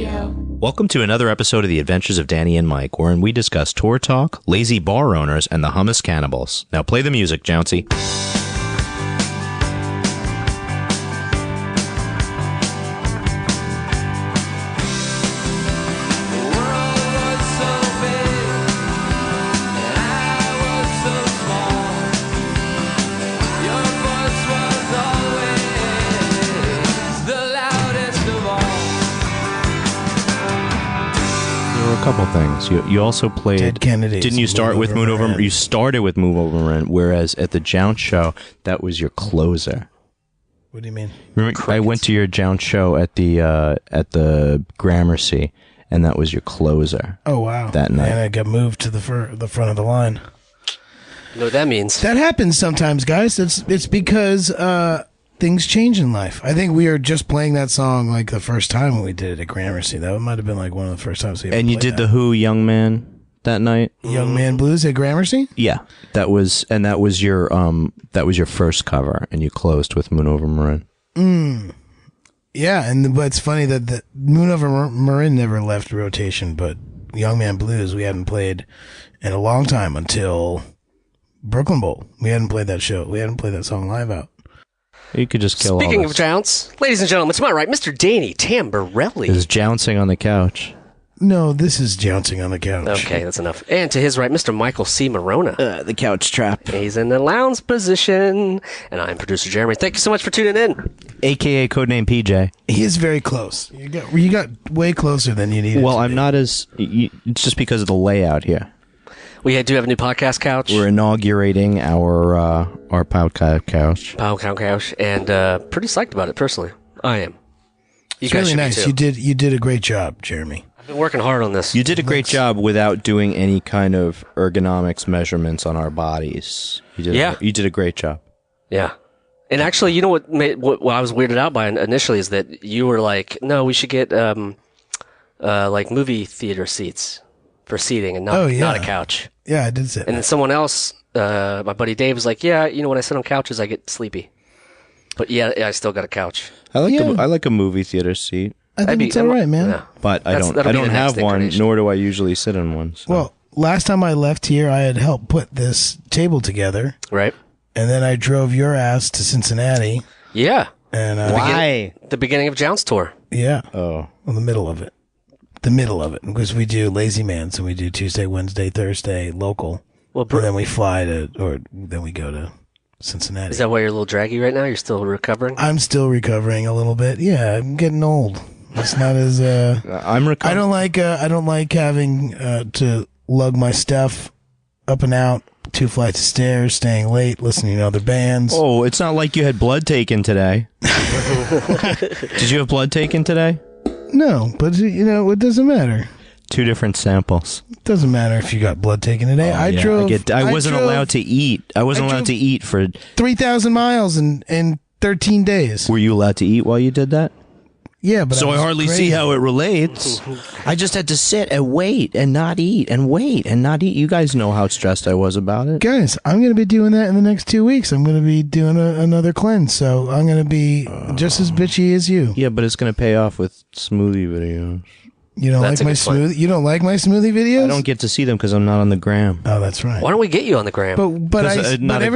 Radio. Welcome to another episode of The Adventures of Danny and Mike, wherein we discuss tour talk, lazy bar owners, and the Hummus Cannibals. Now play the music, Jouncy. Couple things. You also played Dead Kennedys. Didn't you start with Moon Over? You started with Move Over Marin, whereas at the Jounce show that was your closer. What do you mean? Remember, I went to your Jounce show at the Gramercy, and that was your closer. Oh wow! That night, and I got moved to the front of the line. You know what that means? That happens sometimes, guys. It's because things change in life. I think we were just playing that song like the first time when we did it at Gramercy. That might have been like one of the first times we ever And you played did that. the Who Young Man that night? Young Man Blues at Gramercy? Yeah. That was your first cover, and you closed with Moon Over Marin. Yeah, but it's funny that the Moon Over Marin never left rotation, but Young Man Blues we hadn't played in a long time until Brooklyn Bowl. We hadn't played that show. We hadn't played that song live out. You could just kill Speaking all of this. Jounce, ladies and gentlemen, to my right, Mr. Danny Tamborelli. Is jouncing on the couch. No, this is jouncing on the couch. Okay, that's enough. And to his right, Mr. Michael C. Morona. The couch trap. He's in the lounge position. And I'm producer Jeremy. Thank you so much for tuning in. AKA codename PJ. He is very close. You got way closer than you needed. Well, to I'm be. not as... It's just because of the layout here. We do have a new podcast couch. We're inaugurating our podcast couch. Podcast couch. And pretty psyched about it, personally. I am. You It's guys really should nice. be too. You did a great job, Jeremy. I've been working hard on this. You did a great job without doing any kind of ergonomics measurements on our bodies. You did a great job. Yeah. And actually, you know what I was weirded out by initially is that you were like, no, we should get like movie theater seats for seating and not a couch. Yeah, I did say And then that. someone else, my buddy Dave, was like, yeah, you know, when I sit on couches, I get sleepy. But yeah, I still got a couch. I like a movie theater seat, I think it's all right, man. Yeah. but That'll I be the don't next have one, incarnation. nor do I usually sit in one. So. Well, last time I left here, I had helped put this table together, Right? and then I drove your ass to Cincinnati. Yeah. And why? The beginning of Jounce tour. Yeah, Oh, well, the middle of it, because we do Lazy Man, so we do Tuesday, Wednesday, Thursday local, Well, and then we fly then we go to Cincinnati. is that why you're a little draggy right now? You're still recovering? I'm still recovering a little bit. Yeah, I'm getting old. It's not as I'm recovering. I don't like having to lug my stuff up and out 2 flights of stairs, staying late, listening to other bands. Oh, it's not like you had blood taken today. Did you have blood taken today? No, but it doesn't matter. 2 different samples. It doesn't matter if you got blood taken today. I wasn't allowed to eat. I wasn't allowed to eat for. 3,000 miles in 13 days. Were you allowed to eat while you did that? Yeah, but So I was hardly crazy. see how it relates. I just had to sit and wait and not eat and wait and not eat. You guys know how stressed I was about it. Guys, I'm going to be doing that in the next 2 weeks. I'm going to be doing another cleanse, so I'm going to be just as bitchy as you. Yeah, but it's going to pay off with smoothie videos. You don't That's like a my good point. smoothie? You don't like my smoothie videos? I don't get to see them because I'm not on the gram. Oh, that's right. Why don't we get you on the gram? But I'm not a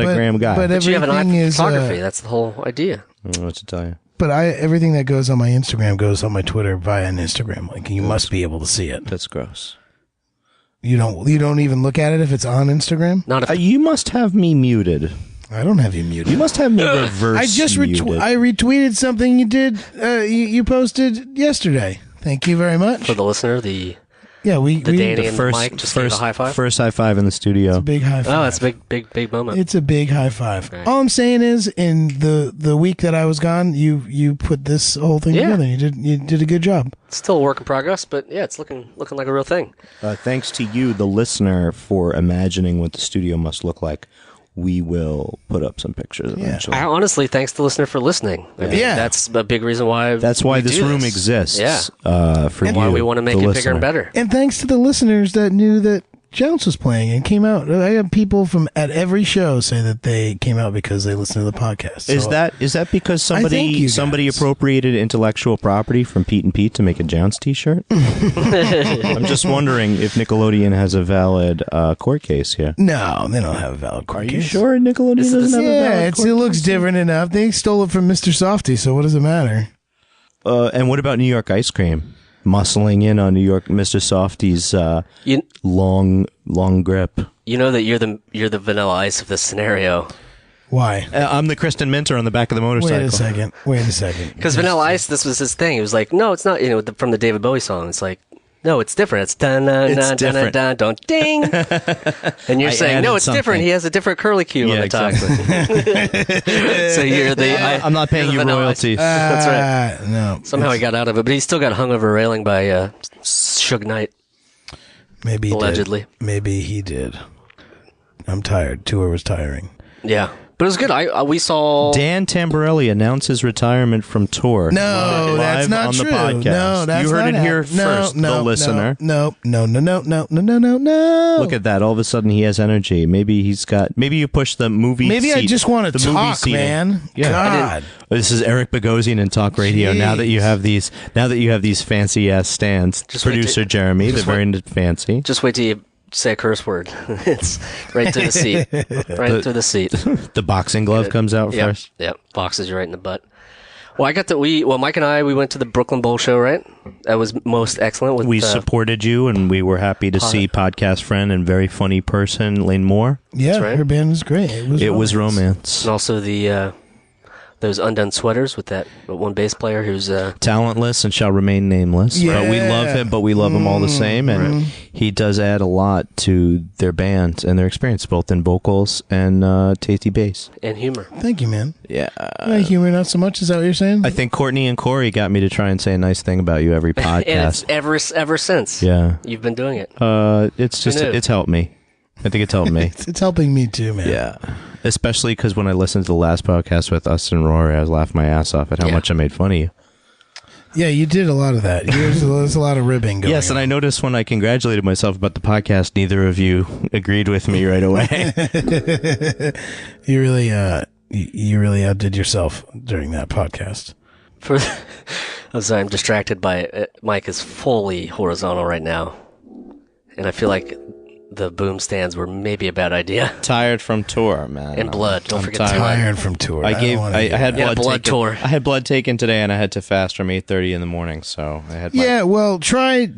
gram guy. But But you have an eye everything for is photography. That's the whole idea. I don't know what to tell you. But everything that goes on my Instagram goes on my Twitter via an Instagram link. You must be able to see it. That's gross. You don't even look at it if it's on Instagram? Not if You must have me muted. I don't have you muted. You must have me reverse I just muted. I retweeted something you did you posted yesterday. Thank you very much. for the listener, the We Danny and Mike just gave a high five. First high five in the studio. big high five. Oh, that's a big moment. It's a big high five. Okay. All I'm saying is, in the week that I was gone, you put this whole thing Yeah. together. You did a good job. It's still a work in progress, but yeah, it's looking like a real thing. Thanks to you, the listener, for imagining what the studio must look like. We will put up some pictures eventually. I honestly, thanks to the listener for listening. I mean, Yeah. that's a big reason why. That's why we this do room this. exists. Yeah, For and why you, we want to make the it bigger listener. and better. And thanks to the listeners that knew that Jones was playing and came out. I have people from at every show say that they came out because they listened to the podcast. So Is that because somebody guys. appropriated intellectual property from Pete and Pete to make a Jones T-shirt? I'm just wondering if Nickelodeon has a valid court case here. No, they don't have a valid court Are case. you sure Nickelodeon doesn't have a valid Yeah, court it looks different enough. They stole it from Mr. Softy, so what does it matter? And what about New York ice cream? Muscling in on New York, Mr. Softy's long grip. You know that you're the Vanilla Ice of this scenario. Why? I'm the Kristen Minter on the back of the motorcycle. Wait a second. Because Vanilla Ice, this was his thing. It was like, no, it's not. You know, from the David Bowie song, it's like, no, it's different. It's dun dun dun dun dun dun ding. And you're saying, no, it's different. He has a different curly cue on the top. So you're the. I'm not paying you royalties. That's right. No. Somehow he got out of it, but he still got hung over a railing by Suge Knight. Maybe he allegedly. Did. Maybe he did. I'm tired. Tour was tiring. Yeah. But it was good. We saw Dan Tamborelli announce his retirement from tour. No, that's not on true. The podcast. No, that's you heard not it here first, the listener. No. Look at that! All of a sudden, he has energy. Maybe he's got. Maybe you push the movie. Maybe seat, I just want to talk, man. Yeah. God. This is Eric Bogosian in Talk Radio. Jeez. Now that you have these fancy ass stands, producer Jeremy, they're very fancy. Just wait till you say a curse word. It's right through the seat. Right through the seat. The boxing glove comes out first. Yep. Boxes you right in the butt. Well, Mike and I, we went to the Brooklyn Bowl show, right? That was most excellent. We supported you, and we were happy to see podcast friend and very funny person, Lane Moore. Yeah, right. her band was great. It was romance. And also those undone sweaters with that one bass player who's talentless and shall remain nameless. Yeah. But we love him, but we love him all the same, and he does add a lot to their band and their experience, both in vocals and tasty bass and humor. Thank you, man. Yeah, humor not so much. Is that what you're saying? I think Courtney and Corey got me to try and say a nice thing about you every podcast. And it's ever since. Yeah, you've been doing it. It's helped me. I think it's helped me. It's helping me too, man. Yeah. Especially because when I listened to the last podcast with us and Rory, I was laughing my ass off at how much I made fun of you. Yeah, you did a lot of that. There's a lot of ribbing going on. Yes, and I noticed when I congratulated myself about the podcast, neither of you agreed with me right away. You really outdid yourself during that podcast. I'm sorry, I'm distracted by it. Mike is fully horizontal right now. And I feel like the boom stands were maybe a bad idea. Tired from tour, man. And blood. Don't forget tired from tour. I had blood tour. I had blood taken today, and I had to fast from 8:30 in the morning. So I had. Well, try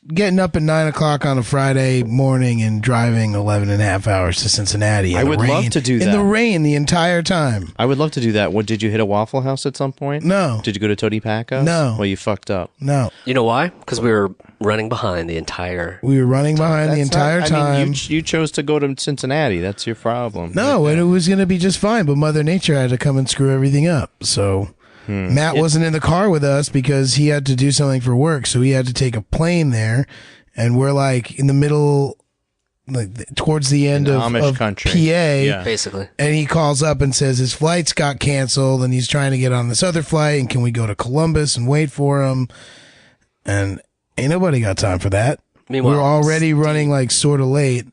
getting up at 9 o'clock on a Friday morning and driving 11 and a half hours to Cincinnati. I would love to do that. In the rain the entire time. I would love to do that. What, did you hit a Waffle House at some point? No. Did you go to Tony Paco's? No. Well, you fucked up. No. You know why? Because we were running behind the entire... We were running behind the entire time. I mean, you chose to go to Cincinnati. That's your problem. No, and it was going to be just fine, but Mother Nature had to come and screw everything up. So Matt wasn't in the car with us because he had to do something for work, so he had to take a plane there, and we're like in the middle, like towards the end of country. PA, basically. And he calls up and says his flights got canceled, and he's trying to get on this other flight, and can we go to Columbus and wait for him? And ain't nobody got time for that. Meanwhile, we're already running like sort of late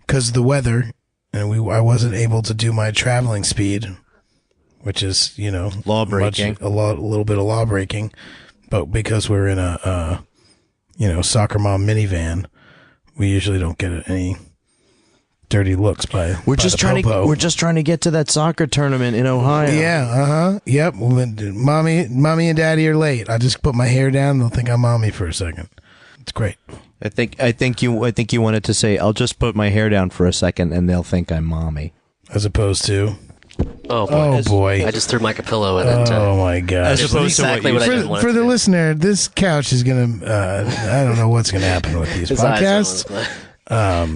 because of the weather, and I wasn't able to do my traveling speed, which is, law breaking, a little bit of law breaking. But because we're in a soccer mom minivan, we usually don't get any dirty looks by. We're just trying to get to that soccer tournament in Ohio. Yeah. Yep. Mommy and daddy are late. I just put my hair down and they'll think I'm mommy for a second. It's great. I think you wanted to say, I'll just put my hair down for a second and they'll think I'm mommy. As opposed to. Oh boy! I just threw Mike a pillow in it. Oh my god! As opposed exactly to what I didn't want for the listener, this couch is gonna. I don't know what's gonna happen with these podcasts.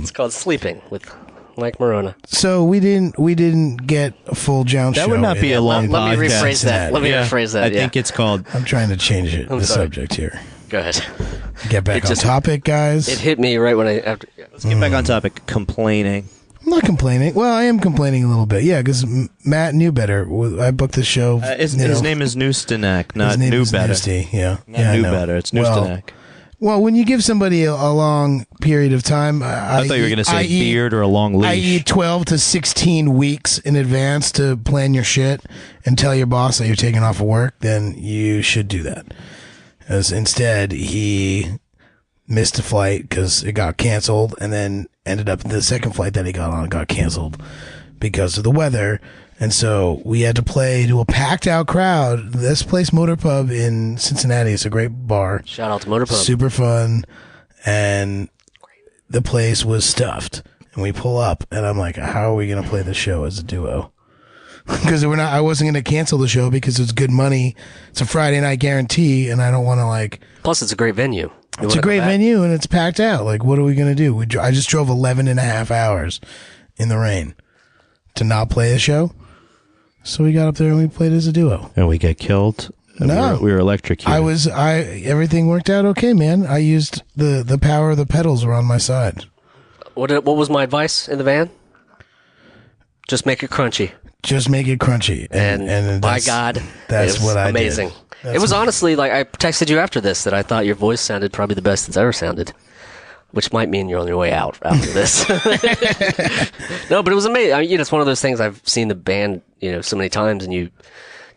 It's called Sleeping with Mike Morona. So we didn't get a full Jounce show. That would not be a long podcast. Let me rephrase that. Rephrase that. I think it's called. I'm trying to change it. The subject here. Go ahead. Get back on topic, guys. It hit me right when Let's get back on topic. Complaining. I'm not complaining. Well, I am complaining a little bit. Yeah, because Matt knew better. I booked the show. His name is Newstenak, not his name New is Better. Newsty, yeah. Not New Better. It's Newstenak. Well, when you give somebody a long period of time, I thought you were going to say beard or a long leash. I.e. 12 to 16 weeks in advance to plan your shit and tell your boss that you're taking off of work, then you should do that. As instead, he missed a flight because it got canceled, and then ended up the second flight that he got on got canceled because of the weather. And so we had to play to a packed out crowd. This place, Motor Pub in Cincinnati, is a great bar. Shout out to Motor Pub. Super fun. And the place was stuffed. And we pull up, and I'm like, how are we going to play the show as a duo? Because I wasn't going to cancel the show because it's good money. It's a Friday night guarantee, and I don't want to like. Plus, it's a great venue. It's a great venue, and it's packed out. Like, what are we going to do? I just drove 11 and a half hours in the rain to not play the show. So we got up there and we played as a duo. And we get killed. No, we were electrocuted. Everything worked out okay, man. I used the power of the pedals were on my side. What was my advice in the van? Just make it crunchy. Just make it crunchy. And by God, that's what I did. Amazing. It was honestly like I texted you after this that I thought your voice sounded probably the best it's ever sounded. Which might mean you're on your way out after this. No, but it was amazing. I mean, it's one of those things I've seen the band, so many times, and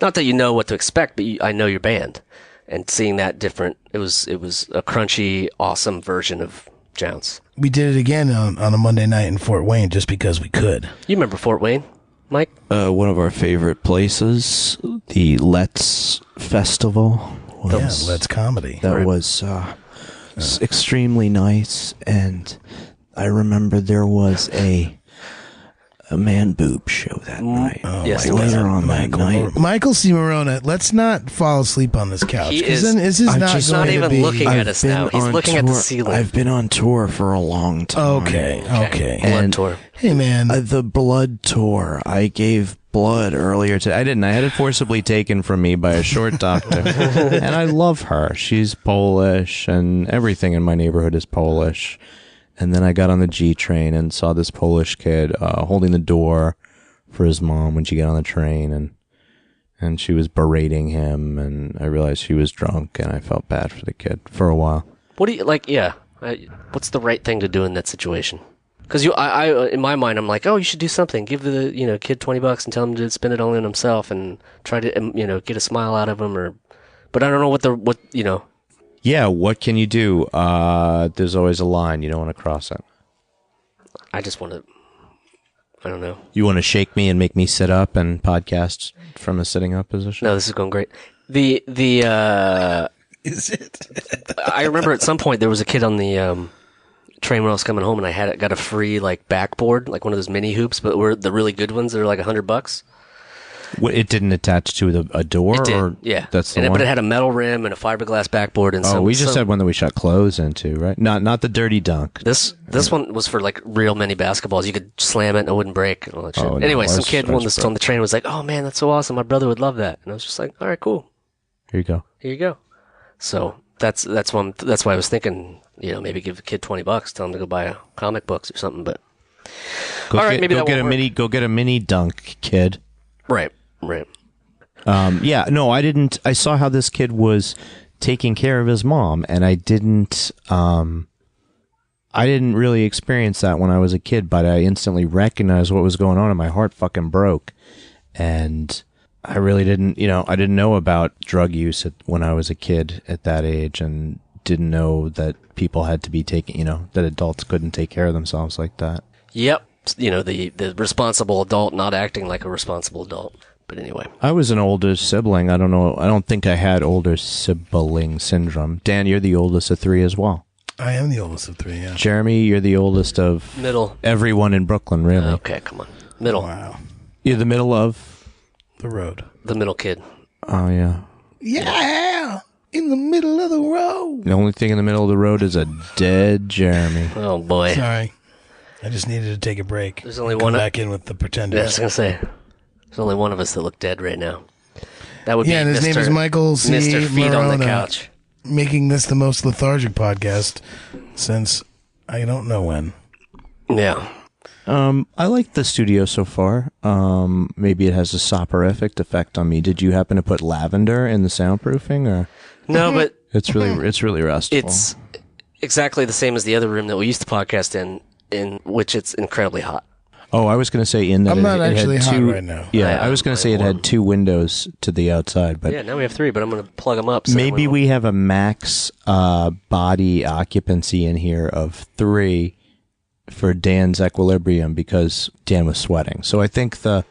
not that you know what to expect, but I know your band, and seeing that different, it was a crunchy, awesome version of Jounce. We did it again on a Monday night in Fort Wayne just because we could. You remember Fort Wayne, Mike? One of our favorite places, the Let's Festival. Let's Comedy. That was extremely nice, and I remember there was a man boob show that night. Yes, later on that night. Michael C. Morona, let's not fall asleep on this couch. He's not even looking at us now. He's looking at the ceiling. I've been on tour for a long time. Okay. Blood tour. Hey, man. The blood tour. I gave blood earlier today. I didn't. I had it forcibly taken from me by a short doctor. And I love her. She's Polish, and everything in my neighborhood is Polish. And then I got on the G train and saw this Polish kid holding the door for his mom when she got on the train, and she was berating him, and I realized she was drunk, and I felt bad for the kid for a while. What do you like? Yeah, what's the right thing to do in that situation? Because in my mind, I'm like, oh, you should do something. Give the kid $20 and tell him to spend it all on himself, and try to get a smile out of him. But I don't know what. Yeah, what can you do? There's always a line. You don't want to cross it. I just want to. I don't know. You want to shake me and make me sit up and podcast from a sitting up position? No, this is going great. Is it? I remember at some point there was a kid on the train when I was coming home, and I got a free backboard, like one of those mini hoops, but were the really good ones that are like $100. It didn't attach to a door? It did, or yeah. That's the one? But it had a metal rim and a fiberglass backboard. And we just had one that we shot clothes into, right? Not the dirty dunk. This one was for real mini basketballs. You could slam it and it wouldn't break and all that shit. No, anyway, some kid on the train was like, "Oh man, that's so awesome! My brother would love that." And I was just like, "All right, cool. Here you go." So that's why I was thinking, maybe give a kid $20, tell him to go buy comic books or something. But go get a mini dunk, kid. Right. I didn't. I saw how this kid was taking care of his mom, and I didn't really experience that when I was a kid, but I instantly recognized what was going on, and my heart fucking broke. And I really didn't, I didn't know about drug use when I was a kid at that age, and didn't know that people had to be taking, that adults couldn't take care of themselves like that. Yep. The responsible adult not acting like a responsible adult. But anyway. I was an older sibling. I don't know. I don't think I had older sibling syndrome. Dan, you're the oldest of three as well. I am the oldest of three, yeah. Jeremy, you're the oldest of... Middle. Everyone in Brooklyn, really. Okay, come on. Middle. Wow. You're the middle of... The road. The middle kid. Oh, yeah. Yeah! In the middle of the road. The only thing in the middle of the road is a dead Jeremy. Oh, boy. Sorry. I just needed to take a break. There's only one back in with the pretenders. Yeah, I was going to say... There's only one of us that look dead right now. That would be and his name is Michael C. Mr. Feet Morona, on the couch. Making this the most lethargic podcast since I don't know when. Yeah. I like the studio so far. Maybe it has a soporific effect on me. Did you happen to put lavender in the soundproofing, or no? But it's really restful. exactly the same as the other room that we used to podcast in which it's incredibly hot. Oh, I was going to say in that I'm not actually had hot two, right now. Yeah, I was going to say it had 2 windows to the outside, but Yeah, now we have 3, but I'm going to plug them up. So maybe we have a max body occupancy in here of 3 for Dan's equilibrium because Dan was sweating. So I think the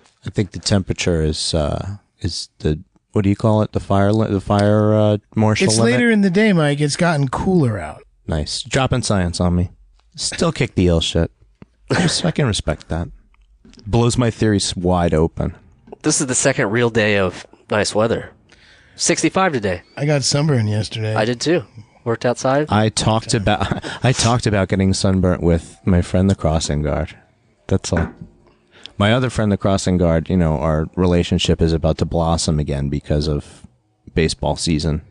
temperature is the, what do you call it? The fire marshal It's limit? later in the day, Mike. It's gotten cooler out. Nice. Dropping science on me. Still kick the ill shit. I can respect that. Blows my theories wide open. This is the second real day of nice weather. 65 today. I got sunburned yesterday. I did too. Worked outside. I talked about getting sunburnt with my friend the crossing guard. That's all. My other friend the crossing guard, our relationship is about to blossom again because of baseball season.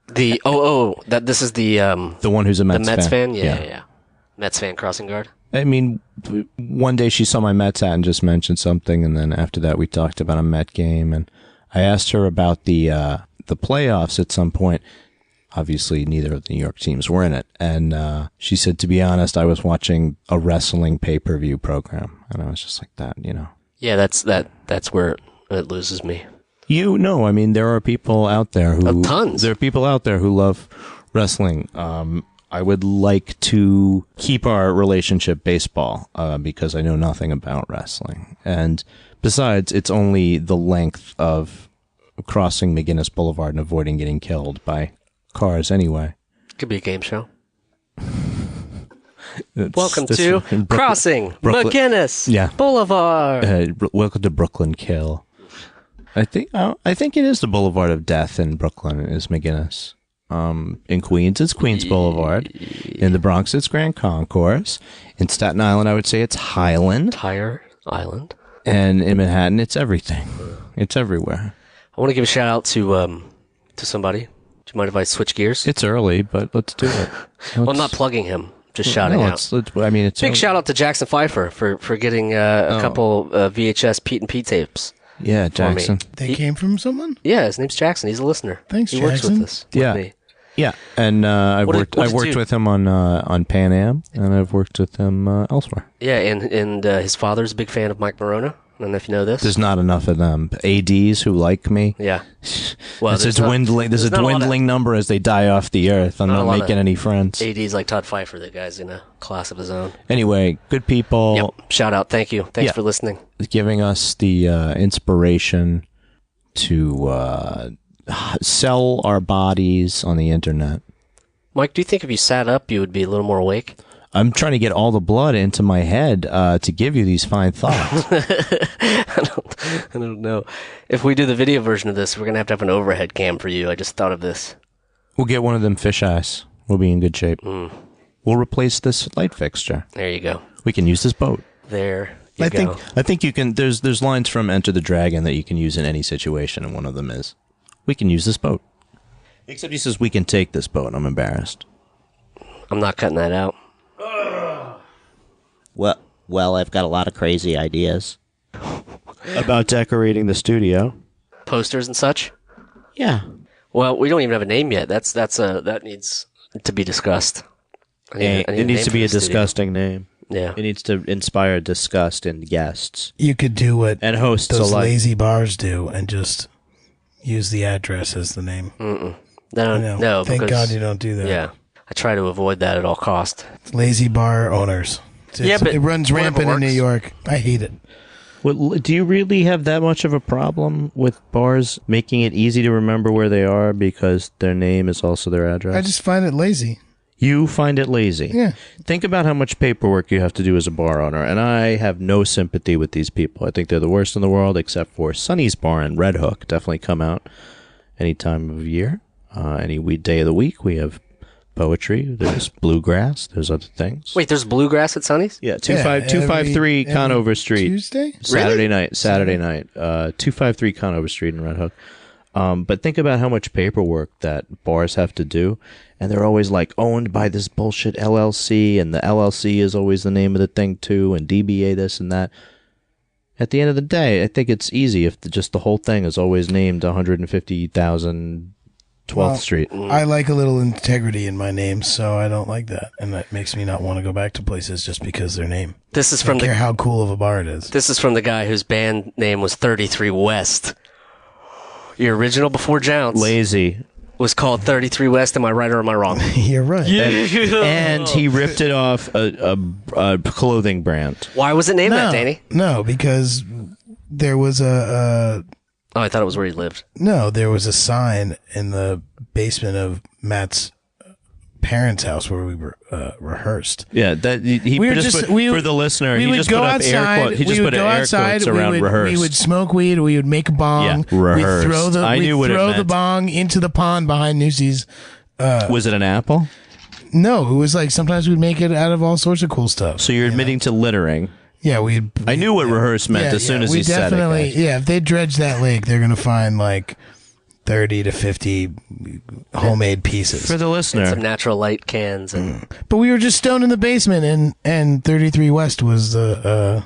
This is the one who's a the Mets Mets fan. fan? Yeah. Mets fan crossing guard. I mean, one day she saw my Mets hat and just mentioned something, and then after that we talked about a Met game, and I asked her about the playoffs at some point. Obviously, neither of the New York teams were in it, and she said, to be honest, I was watching a wrestling pay-per-view program, and I was just like that, Yeah, that's where it loses me. I mean, there are people out there who tons. There are people out there who love wrestling. I would like to keep our relationship baseball because I know nothing about wrestling. And besides, it's only the length of crossing McGinnis Boulevard and avoiding getting killed by cars anyway. Could be a game show. Welcome to Crossing McGinnis Boulevard. Welcome to Brooklyn Kill. I think it is the Boulevard of Death in Brooklyn is McGinnis. In Queens, it's Queens Boulevard. In the Bronx, it's Grand Concourse. In Staten Island, I would say it's Highland. Island. And in Manhattan, it's everything. It's everywhere. I want to give a shout out to somebody. Do you mind if I switch gears? It's early, but let's do it. Well, I'm not plugging him. Just shouting out. It's big shout out to Jackson Pfeiffer for getting a couple VHS Pete and Pete tapes. Yeah, Jackson. They came from someone? Yeah, his name's Jackson. He's a listener. Thanks, he Jackson. He works with us. Yeah. With me. Yeah, and I worked with him on Pan Am, and I've worked with him elsewhere. Yeah, and his father's a big fan of Mike Morona. I don't know if you know this. There's not enough of them. ADs who like me. Yeah. Well, There's a dwindling number as they die off the earth. I'm not making any friends. ADs like Todd Pfeiffer, that guy's in a class of his own. Anyway, good people. Yep. Shout out. Thank you. Thanks for listening. Giving us the inspiration to sell our bodies on the internet. Mike, do you think if you sat up, you would be a little more awake? I'm trying to get all the blood into my head to give you these fine thoughts. I don't know. If we do the video version of this, we're going to have an overhead cam for you. I just thought of this. We'll get one of them fisheyes. We'll be in good shape. We'll replace this light fixture. There you go. We can use this boat. There you go. I think you can. There's lines from Enter the Dragon that you can use in any situation, and one of them is, we can use this boat. Except he says we can take this boat. I'm embarrassed. I'm not cutting that out. Well, I've got a lot of crazy ideas. About decorating the studio. Posters and such? Yeah. Well, we don't even have a name yet. That needs to be discussed. It needs to be a disgusting name. Yeah. It needs to inspire disgust in guests. You could do what and hosts those alike. lazy bars do and just use the address as the name. No. Thank God you don't do that. Yeah. I try to avoid that at all cost. Lazy bar owners. It runs rampant in New York. I hate it. Well, do you really have that much of a problem with bars making it easy to remember where they are because their name is also their address? I just find it lazy. You find it lazy. Yeah. Think about how much paperwork you have to do as a bar owner, and I have no sympathy with these people. I think they're the worst in the world, except for Sonny's Bar and Red Hook. Definitely come out any time of year, any day of the week. We have poetry. There's bluegrass. There's other things. Wait, there's bluegrass at Sonny's? Yeah, 253 Conover Street. Tuesday? Saturday night. 253 Conover Street in Red Hook. But think about how much paperwork that bars have to do. And they're always like owned by this bullshit LLC. And the LLC is always the name of the thing too. And DBA this and that. At the end of the day, I think it's easy if just the whole thing is always named 150,000 12th Street. I like a little integrity in my name, so I don't like that, and that makes me not want to go back to places just because their name. This is I don't from care how cool of a bar it is. This is from the guy whose band name was 33 West. Your original before Jounce Lazy. was called 33 West. Am I right or am I wrong? You're right. And he ripped it off a clothing brand. Why was it named that, No, Danny? no, because there was a Oh, I thought it was where he lived. there was a sign in the basement of Matt's parents' house where we were rehearsed. Yeah, that he We were just just- put, we- for the listener. We He would just go put up outside. air quotes. He just we put would go air outside. quotes around rehearsed. We would smoke weed. We would make a bong. Yeah, We'd rehearsed. throw the I knew what it throw the meant. bong into the pond behind Newsy's. Was it an apple? No, it was like sometimes we'd make it out of all sorts of cool stuff. So you're admitting to littering. Yeah, I knew what rehearse meant as soon as we he said it. definitely, Guys. yeah, if they dredge that lake, they're gonna find like 30 to 50 homemade pieces. For the listener, Some natural light cans and But we were just stoned in the basement, and 33 West was the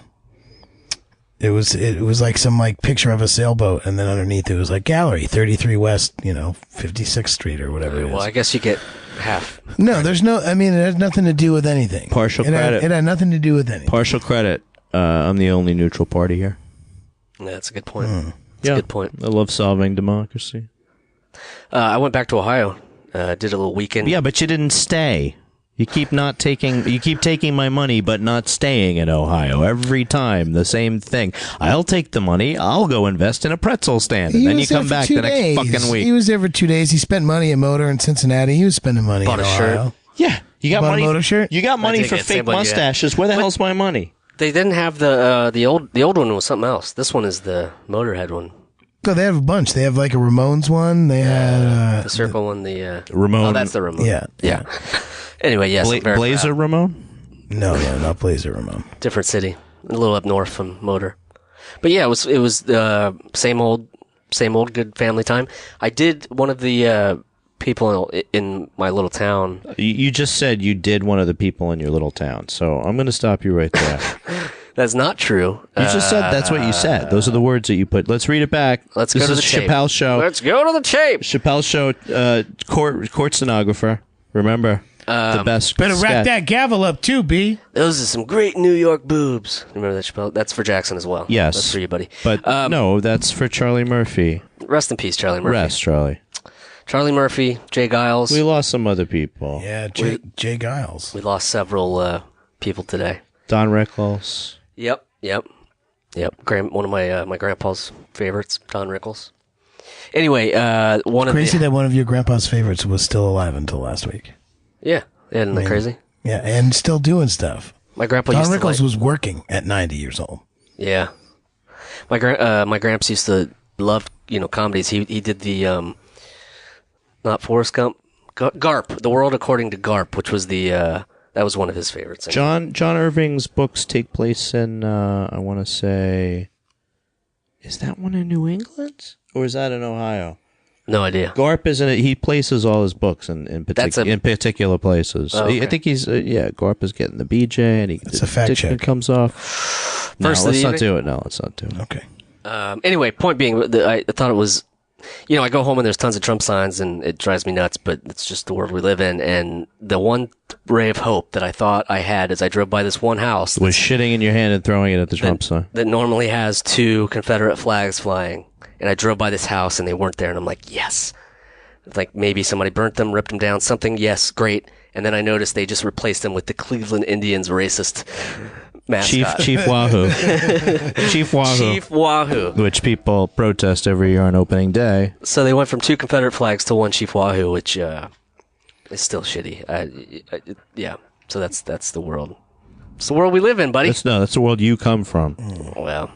it was like some like picture of a sailboat, and then underneath it was like gallery 33 West, 56th Street or whatever it is. well, I guess you get half. No, there's no. I mean, it has nothing to do with anything. Partial It credit. had nothing to do with anything. partial credit. I'm the only neutral party here. Yeah, that's a good point. That's a good point. I love solving democracy. I went back to Ohio. Did a little weekend. Yeah, but you didn't stay. You keep taking my money, but not staying in Ohio. Every time, the same thing. I'll take the money. I'll go invest in a pretzel stand, and He then you was there come for back 2 the next days. fucking week. He was there for 2 days. He spent money at Motor in Cincinnati. He was spending money Bought in a Ohio. shirt. Yeah, you got Bought a money. Motor shirt? You got money did for get the same fake one, yeah. mustaches. Where the hell's my money? They didn't have the old one was something else. This one is the Motorhead one. No, they have a bunch. They have like a Ramones one. They had The circle one, the Ramon. Oh, that's the Ramon. yeah. Anyway, yes, I'm very Blazer proud. Ramon. No, not Blazer Ramone. Different city, a little up north from Motor. But yeah, it was same old good family time. I did one of the people in my little town. You just said you did one of the people in your little town, so I'm going to stop you right there. That's not true. You just said that's what you said. Those are the words that you put. Let's read it back. Let's this go to is the tape. Chappelle's show. Let's go to the tape. Chappelle's show. Court stenographer. Remember the best. Better rack sketch. that gavel up too, B. Those are some great New York boobs. Remember that, Chappelle? That's for Jackson as well. Yes, That's for you, buddy. But no, that's for Charlie Murphy. Rest in peace, Charlie Murphy. Rest, Charlie. Charlie Murphy, Jay Giles. We lost some other people. Yeah, Jay Giles. We lost several people today. Don Rickles. Yep. One of my grandpa's favorites, Don Rickles. Anyway, one Crazy of the that one of your grandpa's favorites was still alive until last week. yeah, isn't that crazy? Yeah, and still doing stuff. My grandpa Don used to Rickles like, was working at 90 years old. yeah. My gramps used to love comedies. He did the not Forrest Gump, Garp, The World According to Garp, which was the that was one of his favorites. John Irving's books take place in I want to say, is that one in New England or is that in Ohio? No idea. Garp isn't it? He places all his books in particular places. Oh, okay. I think he's Garp is getting the BJ and It's a fact check. It comes off. No, First of let's the not do it. No, let's not do it. Okay. Anyway, point being, I thought it was, I go home and there's tons of Trump signs and it drives me nuts, but it's just the world we live in. And the one ray of hope that I thought I had as I drove by this one house Was shitting in your hand and throwing it at the Trump sign. that normally has 2 Confederate flags flying. And I drove by this house and they weren't there. And I'm like, yes. Like maybe somebody burnt them, ripped them down, something. Yes, great. And then I noticed they just replaced them with the Cleveland Indians racist mascot. Chief Wahoo. Chief Wahoo. Chief Wahoo. Which people protest every year on opening day. So they went from 2 Confederate flags to 1 Chief Wahoo, which is still shitty. Yeah. So that's the world. It's the world we live in, buddy. That's the world you come from. Well,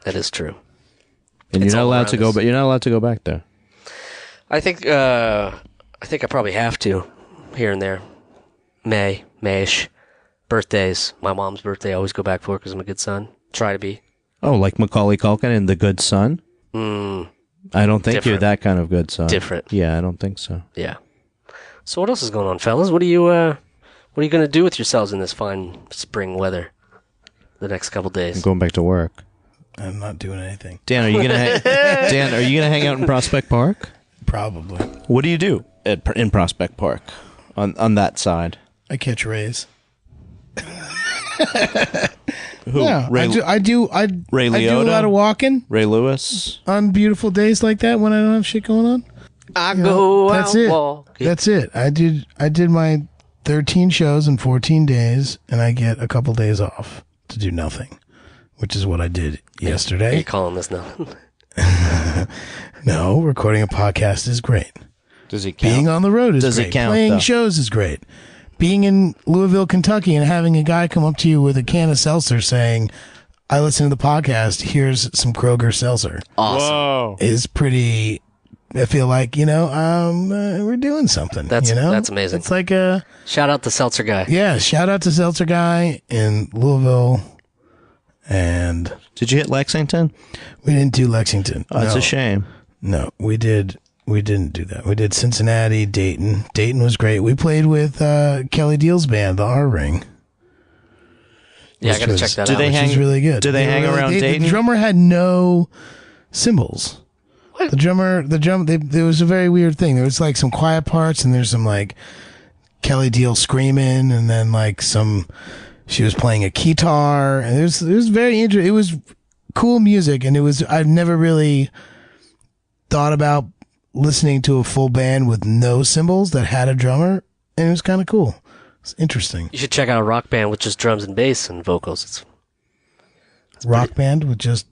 that is true. And It's you're not all allowed to around go us. but you're not allowed to go back there. I think I probably have to here and there. Mayish. Birthdays. My mom's birthday I always go back for because I'm a good son. Try to be. Oh, like Macaulay Culkin in The Good Son? I don't think you're Different. that kind of good son. Different. Yeah, I don't think so. Yeah. So what else is going on, fellas? What are you going to do with yourselves in this fine spring weather the next couple days? I'm going back to work. I'm not doing anything. Dan, are you gonna hang out in Prospect Park? Probably. What do you do in Prospect Park on that side? I catch rays. Who? Yeah, I do a Liotta? lot of walking Ray Lewis? on beautiful days like that when I don't have shit going on. I go That's out it. walking. That's it. I did my 13 shows in 14 days, and I get a couple days off to do nothing, which is what I did Are you yesterday. calling this now? No, recording a podcast is great. Does he count? Being on the road is Does it great. count, Playing though? shows is great. Being in Louisville, Kentucky, and having a guy come up to you with a can of seltzer saying, I listen to the podcast, here's some Kroger seltzer, Awesome. Whoa. is pretty... I feel like, we're doing something. That's amazing. It's like a... Shout out to Seltzer Guy. Yeah, shout out to Seltzer Guy in Louisville. And Did you hit Lexington? we didn't do Lexington. Oh, that's No. a shame. No, we didn't do that. We did Cincinnati, Dayton. Dayton was great. We played with Kelly Deal's band, the R Ring. Yeah, I got to Which check was- that Do out. they Which hang- is really good. do they hang were around Dayton? The drummer had no cymbals. What? There was a very weird thing. There was like some quiet parts, and there's some like Kelly Deal screaming, and then like she was playing a guitar, and it was very interesting. It was cool music, and I've never really thought about listening to a full band with no cymbals that had a drummer, and it was kind of cool. It's interesting. You should check out a rock band with just drums and bass and vocals. It's Rock band with just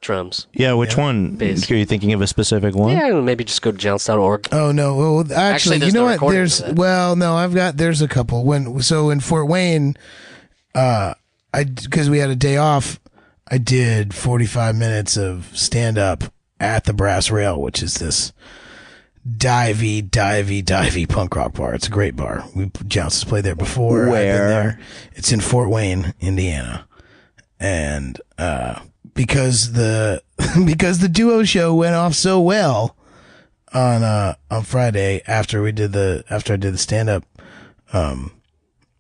drums. Yeah, which one? Bass. Are you thinking of a specific one? Yeah, maybe just go to jounce.org. oh no, well, actually, there's you know no what? recordings of that. There's a couple. In Fort Wayne, because we had a day off, I did 45 minutes of stand up at the Brass Rail, which is this divey punk rock bar. It's a great bar. Jounce has played there before. I've been Where? there. It's in Fort Wayne, Indiana. And because the duo show went off so well on Friday after I did the stand up,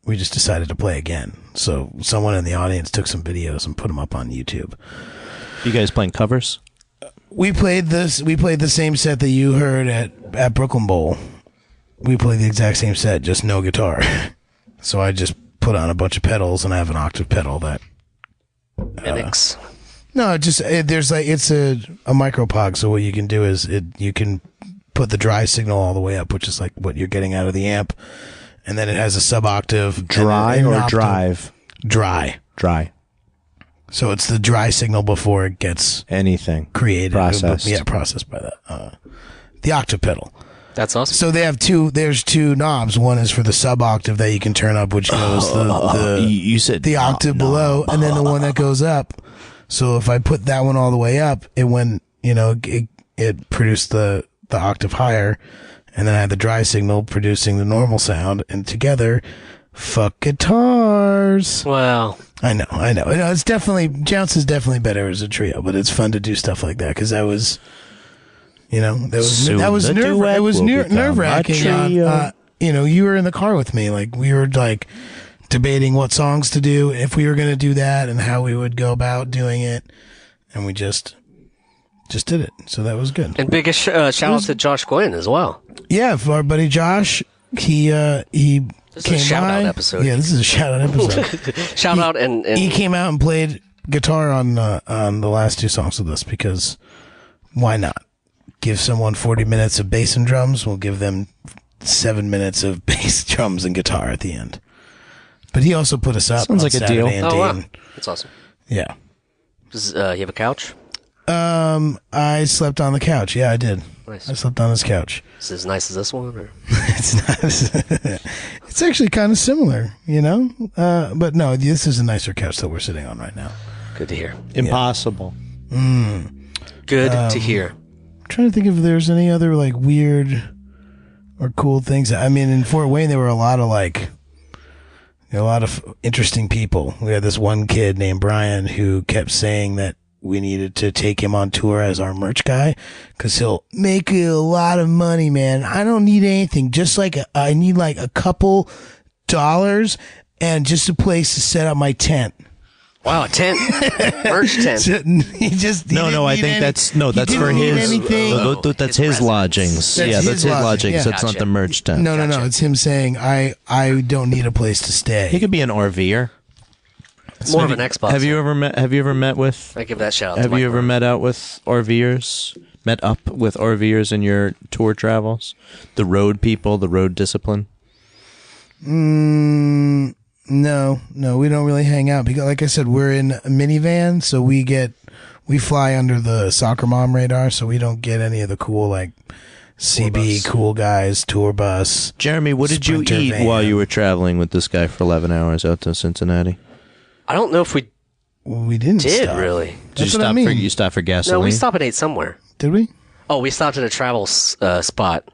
we just decided to play again. So someone in the audience took some videos and put them up on YouTube. You guys playing covers? We played the same set that you heard at Brooklyn Bowl. We played the exact same set, just no guitar. So I just put on a bunch of pedals, and I have an octave pedal that Mimics. no, it's a micropog. So what you can do is you can put the dry signal all the way up, which is like what you're getting out of the amp, and then it has a sub octave. Dry and an or octave. drive? Dry. Dry. So it's the dry signal before it gets Anything. created. Processed. Yeah, processed by that. The octave pedal. That's awesome. So there's two knobs. One is for the sub octave that you can turn up, which goes You said the octave below, and then the one that goes up. So if I put that one all the way up, it produced the octave higher, and then I had the dry signal producing the normal sound, and together, fuck guitars. Well, I know. It's definitely Jounce is definitely better as a trio, but it's fun to do stuff like that because that was, Soon that was the duet it was will become nerve wracking. a trio. You were in the car with me, like we were like debating what songs to do if we were going to do that and how we would go about doing it, and we just did it. So that was good. and biggest shout out to Josh Gwynn as well. Yeah, for our buddy Josh, he This is a came shout-out by. episode. Yeah, this is a shout out episode. Shout out and He came out and played guitar on the last two songs with us because why not? Give someone 40 minutes of bass and drums. We'll give them 7 minutes of bass, drums, and guitar at the end. But he also put us up. Sounds on like a Saturday deal. in oh wow, Dayton. that's awesome. Yeah. Does you have a couch? I slept on the couch. Yeah, I did. Nice. I slept on his couch. Is it as nice as this one? Or? It's not. It's actually kind of similar, But no, this is a nicer couch that we're sitting on right now. Good to hear. Impossible. Good to hear. I'm trying to think if there's any other like weird or cool things. I mean, in Fort Wayne, there were a lot of interesting people. We had this one kid named Brian who kept saying that we needed to take him on tour as our merch guy because he'll make a lot of money, man. I don't need anything. Just like I need like a couple dollars and just a place to set up my tent. Wow, a tent, merch tent. He just I think that's for his. That's his lodgings. That's his lodgings. Yeah. That's not the merch tent. No. It's him saying, I don't need a place to stay. He could be an RVer. More of an Xbox. Have you ever met with? I give that shout out. Have you ever met out with RVers? Met up with RVers in your tour travels? The road people, the road discipline. No, we don't really hang out because, like I said, we're in a minivan, so we fly under the soccer mom radar, so we don't get any of the cool CB cool guys tour bus. Jeremy, what did you eat van. while you were traveling with this guy for 11 hours out to Cincinnati? I don't know if we didn't did stop. really. That's what I mean. You stopped for gasoline? No, we stopped and ate somewhere. Did we? Oh, we stopped at a travel spot.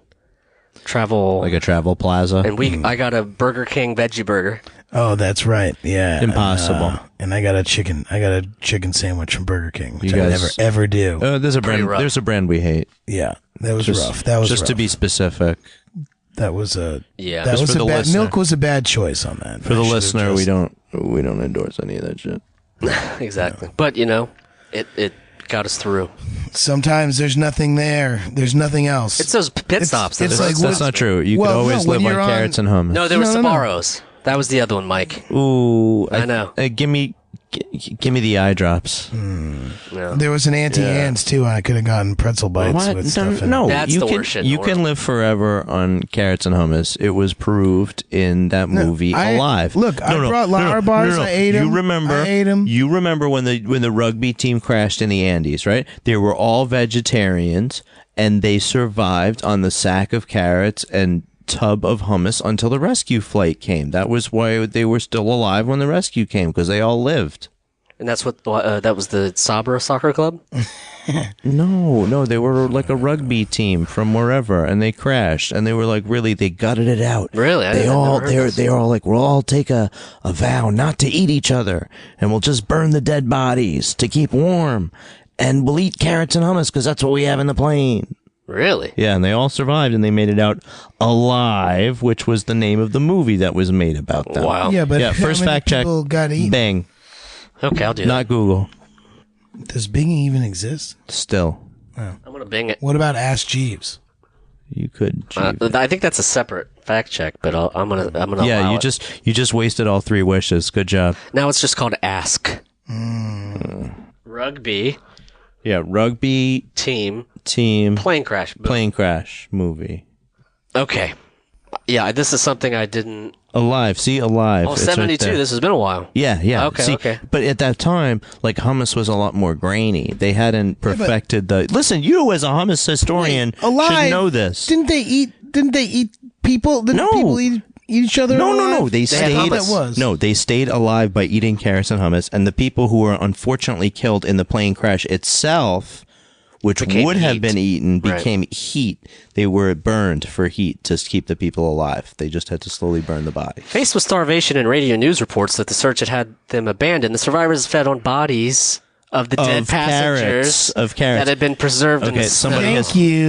Travel, like a travel plaza, and I got a Burger King veggie burger. Oh, that's right. Yeah, impossible. And I got a chicken sandwich from Burger King, which I never ever do. There's a brand. There's a brand we hate. Yeah, that was rough. That was just rough. to be specific. That was That was for the bad. listener. Milk was a bad choice on that. For the listener, we don't endorse any of that shit. Exactly, but it got us through. Sometimes there's nothing there. There's nothing else. It's those pit stops. That's not true. You could always live on carrots and hummus. No, there were Sbarros. That was the other one, Mike. Ooh, I know. Give me the eye drops. No. There was an Auntie Anne's too. I could have gotten pretzel bites with stuff in it. No, that's the worst shit in the You can live forever on carrots and hummus. It was proved in that movie Alive. Look, I brought Lar bars. I ate them. You remember? I ate them. You remember when the rugby team crashed in the Andes, right? They were all vegetarians, and they survived on the sack of carrots and tub of hummus until the rescue flight came. That was why they were still alive when the rescue came, because they all lived. And that's what that was the Sabra soccer club? No, they were like a rugby team from wherever, and they crashed, and they were like, really, they gutted it out. Really? They all like, we'll all take a vow not to eat each other, and we'll just burn the dead bodies to keep warm, and we'll eat carrots and hummus because that's what we have in the plane. Really? Yeah, and they all survived, and they made it out alive, which was the name of the movie that was made about them. Wow. Yeah, but First how many fact check. people got eaten? Bang. Okay, I'll do that. Not Google. Does Bing even exist? Still. I'm gonna Bing it. What about Ask Jeeves? You could. I think that's a separate fact check, but I'm gonna. Yeah, allow you it. just wasted all three wishes. Good job. Now it's just called Ask. Rugby Yeah, rugby team plane plane crash. movie. Okay. Yeah, this is something I didn't. Alive. See, Alive. Oh, It's right 72. there. This has been a while. Yeah. Okay, See, okay. But at that time, like, hummus was a lot more grainy. They hadn't perfected the. Listen, you as a hummus historian Alive. should know this. Didn't they eat people? Didn't No. people eat each other? No. alive? They I stayed. thought that was. No, they stayed alive by eating carrots and hummus, and the people who were unfortunately killed in the plane crash itself, which Became would have heat. been eaten, Right. became heat. They were burned for heat to keep the people alive. They just had to slowly burn the body. Faced with starvation and radio news reports that the search had them abandoned, the survivors fed on bodies of the dead passengers carrots. that had been preserved in Okay, the somebody Thank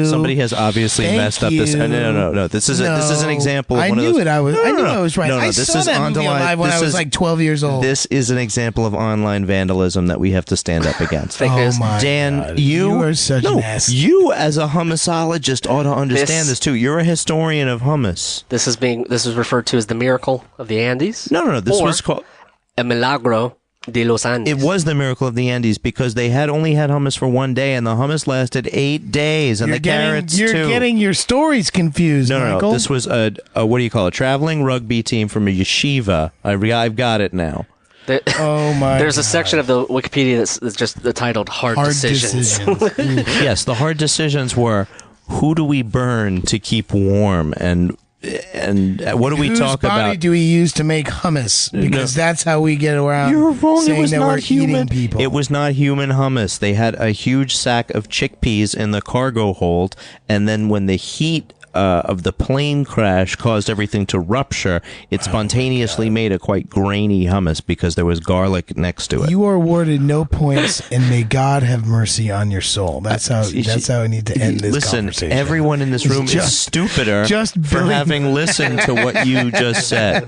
somebody you. has obviously Thank messed up this. you. No. This is an example. Of I one knew of those, it. I knew I was right. No, I this saw is that on movie the line. Alive when I was like 12 years old. This is an example of online vandalism that we have to stand up against. Fake news. Oh my Dan, God. you are such an ass. You as a hummusologist ought to understand This- this too. You're a historian of hummus. This is referred to as the miracle of the Andes. No. This Or was called. El Milagro de los Andes. It was the miracle of the Andes because they had only had hummus for one day, and the hummus lasted 8 days, and the carrots you're too. getting your stories confused, No. Michael. This was a what do you call it? A traveling rugby team from a yeshiva. I've got it now. Oh my! There's a God. section of the Wikipedia that's just titled "Hard Decisions." Yes, the hard decisions were who do we burn to keep warm, and what do we Whose talk body about? do we use to make hummus? Because that's how we get around. You're wrong. Saying It was that not we're human. eating people. It was not human hummus. They had a huge sack of chickpeas in the cargo hold, and then when the heat of the plane crash caused everything to rupture, it spontaneously made a quite grainy hummus because there was garlic next to it. You are awarded no points, and may God have mercy on your soul. That's how I need to end this Listen, conversation. everyone in this room is stupider just for Billy- having listened to what you just said.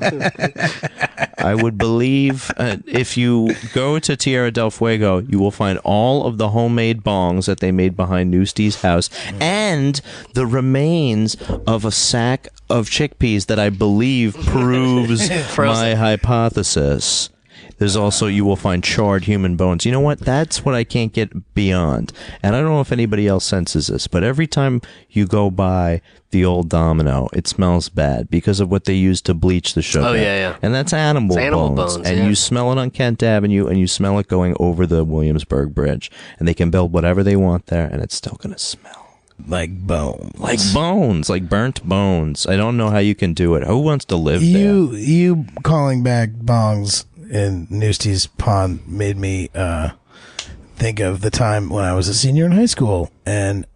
I would believe if you go to Tierra del Fuego, you will find all of the homemade bongs that they made behind Newsty's house and the remains of a sack of chickpeas that I believe proves my hypothesis. There's also, you will find charred human bones. You know what? That's what I can't get beyond. And I don't know if anybody else senses this, but every time you go by the old Domino, it smells bad because of what they use to bleach the sugar. Oh, yeah. And that's animal bones. And you smell it on Kent Avenue, and you smell it going over the Williamsburg Bridge. And they can build whatever they want there, and it's still going to smell. Like bones. Like bones. Like burnt bones. I don't know how you can do it. Who wants to live there? You calling back bongs in Newsty's Pond made me think of the time when I was a senior in high school, and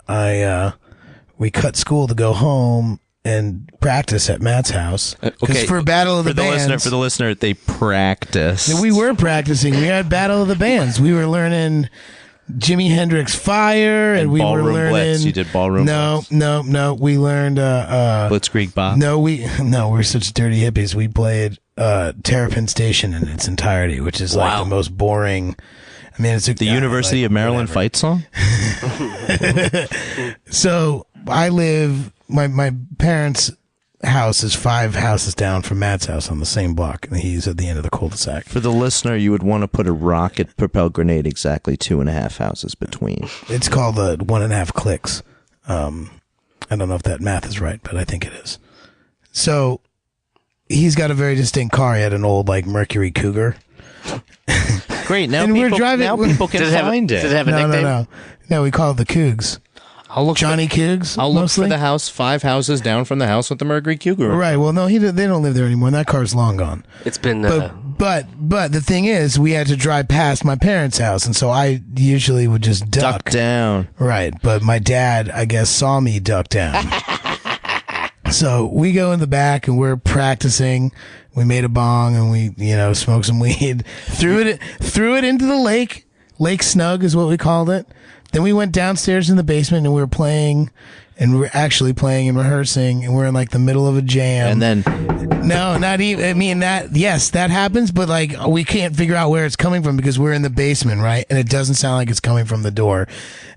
we cut school to go home and practice at Matt's house. Okay, for Battle of the Bands. For the listener, they practiced. We were practicing. We had Battle of the Bands. We were learning Jimi Hendrix Fire, and we were learning Blitz. You did ballroom No. We learned Blitzkrieg Bop. No, we're such dirty hippies. We played Terrapin Station in its entirety, which is like the most boring. I mean, it's the University of Maryland fight song. So I live. My parents' house is 5 houses down from Matt's house on the same block, and he's at the end of the cul-de-sac. For the listener, you would want to put a rocket-propelled grenade exactly 2.5 houses between. It's called the 1.5 clicks. I don't know if that math is right, but I think it is. So he's got a very distinct car. He had an old like Mercury Cougar. Great. Now and people, we're driving. Now people can find it. Did it have a nickname? No. We call it the Cougs. Johnny Cougs. I'll look mostly for the house 5 houses down from the house with the Mercury Cougar. Right. Well, no, they don't live there anymore. That car's long gone. It's been. But the thing is, we had to drive past my parents' house, and so I usually would just duck down. Right. But my dad, I guess, saw me duck down. So we go in the back and we're practicing. We made a bong and we, smoked some weed. Threw it into the lake. Lake Snug is what we called it. Then we went downstairs in the basement and we were playing, and we were actually playing and rehearsing, and we're in like the middle of a jam. And then no, not even. I mean yes, that happens, but like we can't figure out where it's coming from because we're in the basement, right? And it doesn't sound like it's coming from the door.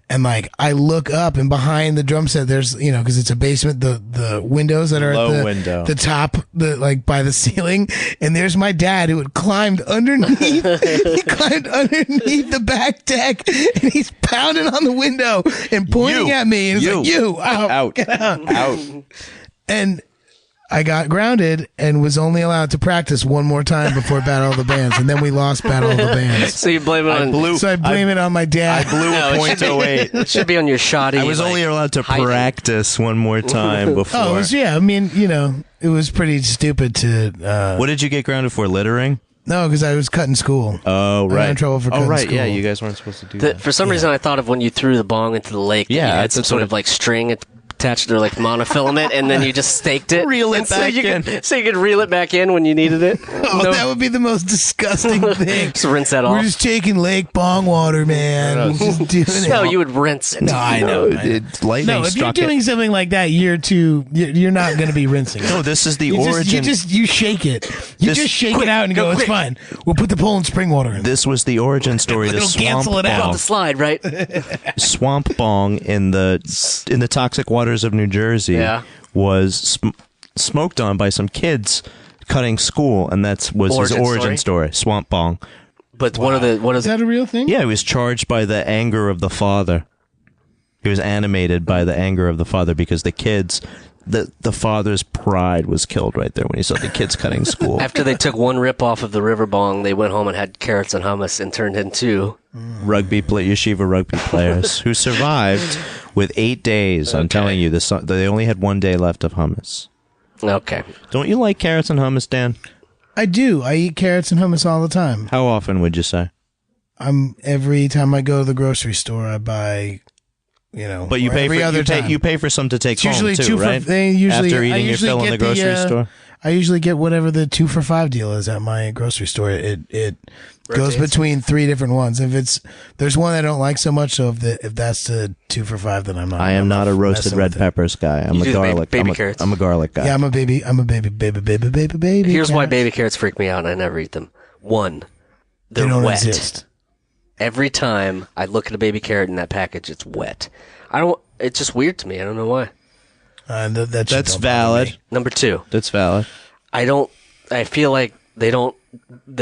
And like I look up, and behind the drum set, there's because it's a basement, the windows that are at the top, like by the ceiling, and there's my dad who had climbed underneath. He climbed underneath the back deck, and he's pounding on the window and pointing at me, and he's like, "You out, get out!" And I got grounded and was only allowed to practice one more time before Battle of the Bands, and then we lost Battle of the Bands. So you blame it on... So I blame it on my dad. I blew a .08. It should be on your shoddy... I was only allowed to practice one more time before. Oh, it was pretty stupid to... What did you get grounded for, littering? No, because I was cutting school. Oh, right. I got in trouble for cutting school. Yeah, you guys weren't supposed to do that. For some reason, I thought of when you threw the bong into the lake. Yeah, you had some sort of like string attached to like monofilament, and then you just staked it. Reel it back in. So you could reel it back in when you needed it. That would be the most disgusting thing. Just rinse that off. We're just taking lake bong water, man. We're just doing it. No, you would rinse it. No, I know. Lightning if you're doing something like that, you're not going to be rinsing it. No, this is the origin. You shake it. Just shake it out and go, it's fine. We'll put the Poland spring water in. This was the origin story. It'll cancel it out. The slide, right? Swamp bong in the toxic waters of New Jersey was smoked on by some kids cutting school, and that was his origin story. Swamp bong. But is that a real thing? Yeah, he was charged by the anger of the father. He was animated by the anger of the father because the kids, the father's pride was killed right there when he saw the kids cutting school. After they took one rip off of the river bong, they went home and had carrots and hummus and turned into yeshiva rugby players who survived with 8 days. I'm telling you, they only had 1 day left of hummus. Okay. Don't you like carrots and hummus, Dan? I do. I eat carrots and hummus all the time. How often would you say? Every time I go to the grocery store, I buy. But you pay for some to take home usually too, right? After eating your fill in the grocery store. I usually get whatever the 2 for $5 deal is at my grocery store. It goes between 3 different ones. If there's one I don't like so much, so if that's the 2 for $5, then I'm not. I am not a roasted red peppers guy. I'm a garlic. Baby carrots. I'm a garlic guy. Yeah, I'm a baby. Here's why carrot. baby carrots freak me out, and I never eat them. One, They they're don't wet. exist. Every time I look at a baby carrot in that package, it's wet. It's just weird to me. I don't know why. That's valid. Number 2, That's valid. I feel like they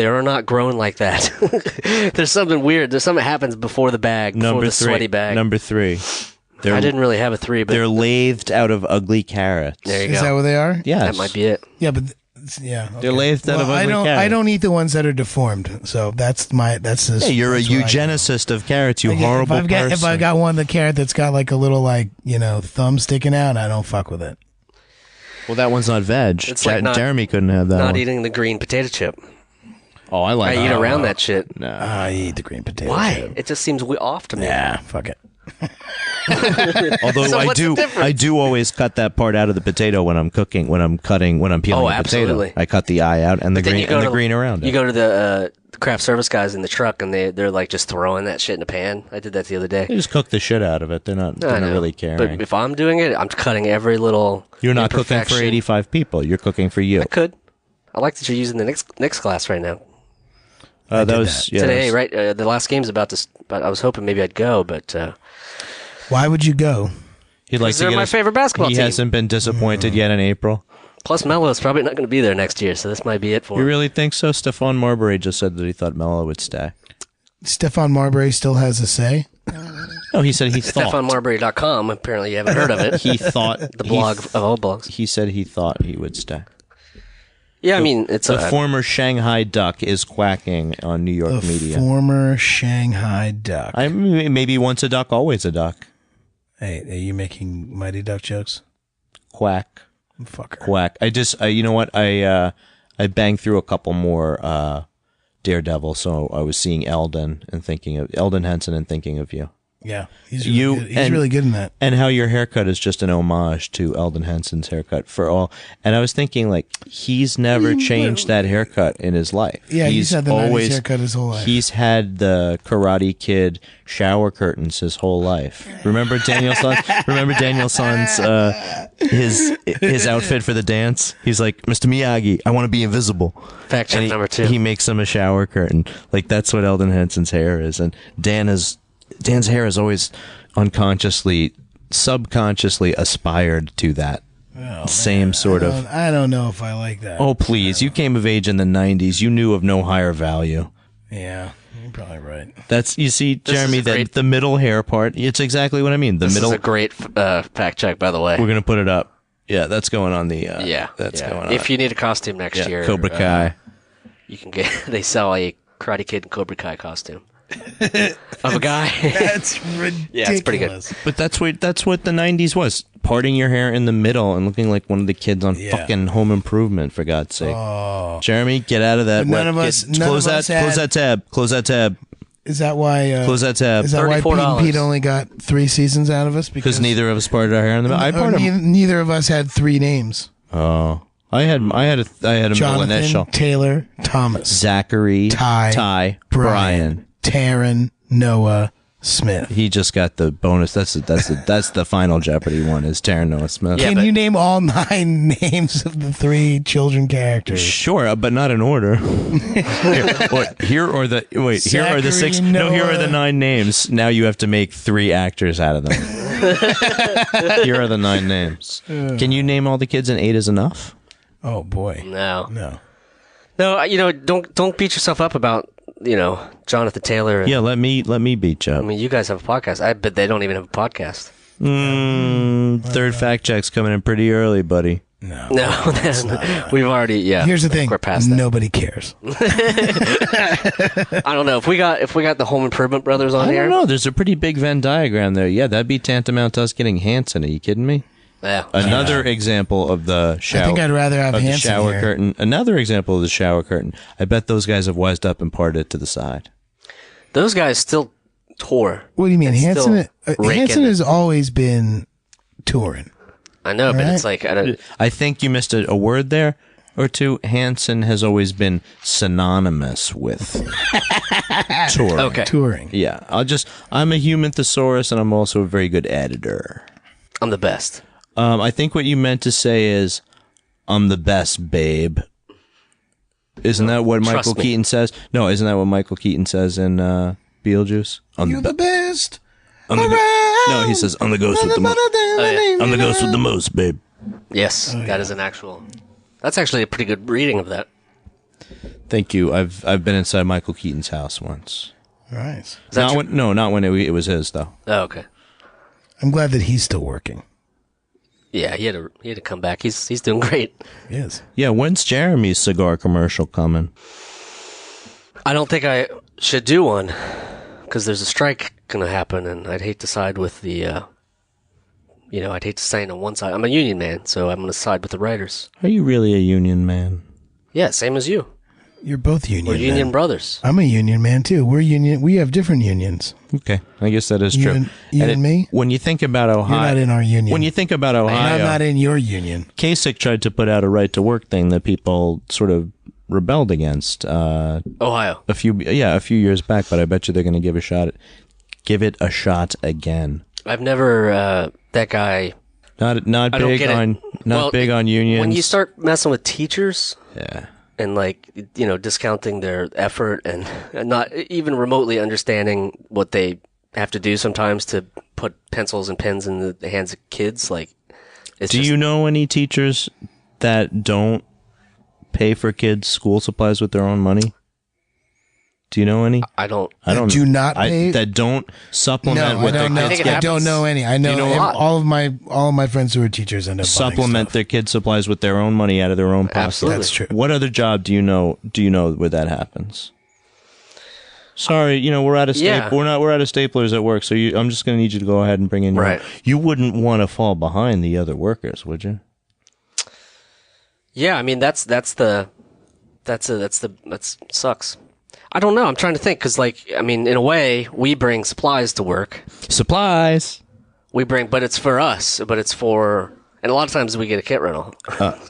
are not grown like that. There's something weird. There's something that happens before the bag, before the sweaty bag. Number 3. I didn't really have a 3, but They're lathed out of ugly carrots. there you Is go. that what they are? Yes. That might be it. Yeah, but yeah, okay. They're lathed out of ugly carrots. I don't eat the ones that are deformed. So that's Hey, you're a eugenicist of carrots, you horrible person. If I got one, the carrot that's got like a little thumb sticking out, I don't fuck with it. Well, that one's not veg. It's like Jeremy couldn't have that Not one. eating the green potato chip. Oh, I like I eat around that shit. No. I eat the green potato Why? chip. It just seems off to me. Yeah, fuck it. Although So what's the difference? I do always cut that part out of the potato when I'm cooking, when I'm peeling Oh, the potato. absolutely. I cut the eye out and the Then green and the green around it. You go to the craft service guys in the truck, and they're like just throwing that shit in a pan. I did that the other day. They just cook the shit out of it. They're not I know. really caring. But if I'm doing it, I'm cutting every little. You're not cooking for imperfection. 85 people. You're cooking for you. I could. I like that you're using the next class right now. Today, Right? The last game's about to. But I was hoping maybe I'd go, but Why would you go? He'd like to they're get my favorite basketball He team. hasn't been disappointed yet in April. Plus Melo's probably not going to be there next year, so this might be it for You him. really think so? Stephon Marbury just said that he thought Melo would stay. Stephon Marbury still has a say. No, he said he thought. StephonMarbury.com. Apparently, you haven't heard of it. He thought The blog of all blogs. He said he thought he would stay. Yeah, I mean, it's The former Shanghai Duck is quacking on New York The media. former Shanghai Duck. Maybe once a duck, always a duck. Hey, are you making Mighty Duck jokes? Quack, Fucker. quack. You know what? I banged through a couple more Daredevil, so I was seeing Eldon Henson and thinking of you. Yeah, he's really good in that. And how your haircut is just an homage to Eldon Henson's haircut for all. And I was thinking, like, he's never changed that haircut in his life. Yeah, he's had the 90s haircut his whole life. He's had the Karate Kid shower curtains his whole life. Remember Daniel San's his outfit for the dance? He's like, Mr. Miyagi, I want to be invisible. fact check And number 2. He makes him a shower curtain. Like, that's what Eldon Henson's hair is. And Dan's hair has always subconsciously aspired to that same sort of. I don't know if I like that. Oh, please. You came of age in the 90s. You knew of no higher value. Yeah, you're probably right. That's, you see, This Jeremy, is a great- the middle hair part, it's exactly what I mean. The This middle. is a great fact check, by the way. We're going to put it up. Yeah, that's going on the. Yeah, That's yeah. going on. If you need a costume next year, Cobra Kai. you can get. They sell a Karate Kid and Cobra Kai costume of a guy. That's ridiculous. Yeah, it's pretty good. But that's what the 90s was. Parting your hair in the middle and looking like one of the kids on Yeah. fucking Home Improvement, for God's sake. Oh, Jeremy, get out of that. But none of us- none close of that. us had- Close that tab. Close that tab. is that why? Close that tab. Is that why Pete and $34. Pete only got 3 seasons out of us? Because neither of us parted our hair in the middle. I or parted. neither of us had 3 names. Oh, I had a middle Jonathan, initial. Taylor, Thomas, Zachary, Ty, Brian. Taryn, Noah, Smith. He just got the bonus. That's the final Jeopardy one. Is Taryn Noah Smith? Yeah, Can but- you name all 9 names of the 3 children characters? Sure, but not in order. Here are the 6. Zachary, No, here are the Noah. 9 names. Now you have to make 3 actors out of them. Here are the 9 names. Can you name all the kids and 8 is enough? Oh boy, No, no. don't beat yourself up about Jonathan Taylor. And, Yeah, let me beat you I up. mean, you guys have a podcast. I bet they don't even have a podcast. Third fact check's coming in pretty early, buddy. No. We've already. Yeah. Here's the thing. We're past that. Nobody cares. I don't know if we got the Home Improvement Brothers on I here. don't know. There's a pretty big Venn diagram there. Yeah, that'd be tantamount to us getting Hanson. Are you kidding me? Yeah. Another example of the shower. I think I'd rather have of the Hanson shower here. curtain. Another example of the shower curtain. I bet those guys have wised up and parted it to the side. Those guys still tour. What do you mean, It's Hanson? still raking Hanson it. has always been touring. I know, but Right. it's like I don't. I think you missed a word there. or two. Hanson has always been synonymous with touring. Okay. Touring. Yeah, I'm a human thesaurus, and I'm also a very good editor. I'm the best. I think what you meant to say is, I'm the best, babe. Isn't that what Michael me. Keaton says? No, isn't that what Michael Keaton says in Beetlejuice? You're the best. No, he says, I'm the ghost with the most. Oh, I'm the ghost with the most, babe. Yes, that is an actual... That's actually a pretty good reading of that. Thank you. I've been inside Michael Keaton's house once. Nice. Is that true? Not when it was his though. Oh, okay. I'm glad that he's still working. Yeah, he had to come back. He's doing great. He is. Yeah, when's Jeremy's cigar commercial coming? I don't think I should do one because there's a strike going to happen, and I'd hate to side with the. I'd hate to stand on one side. I'm a union man, so I'm going to side with the writers. Are you really a union man? Yeah, same as you. You're both union. We're union men. brothers. I'm a union man too. We're union. We have different unions. Okay, I guess that is You true. and me? When you think about Ohio, You're not in our union. When you think about And Ohio, I'm not in your union. Kasich tried to put out a right to work thing that people sort of rebelled against. Ohio. A few years back, but I bet you they're going to give it a shot again. I've never that guy. Not I don't big get it. on Well, big on unions. When you start messing with teachers yeah. and discounting their effort and not even remotely understanding what they have to do sometimes to put pencils and pens in the hands of kids, Do you know any teachers that don't pay for kids' school supplies with their own money? Do you know any? I don't. Do not pay. That don't supplement No, what I their don't know. kids think it I don't know any. I know, know a lot. all of my friends who are teachers end up buying supplement stuff. their kids' supplies with their own money out of their own pocket. Absolutely. That's true. What other job do you know where that happens? Sorry, we're out of Yeah. we're out of staplers at work, so I'm just going to need you to go ahead and bring in your Right. You wouldn't want to fall behind the other workers, would you? Yeah, I mean that sucks. I don't know. I'm trying to think because, in a way, we bring supplies to work. Supplies. But it's for us. But it's for, and a lot of times we get a kit rental.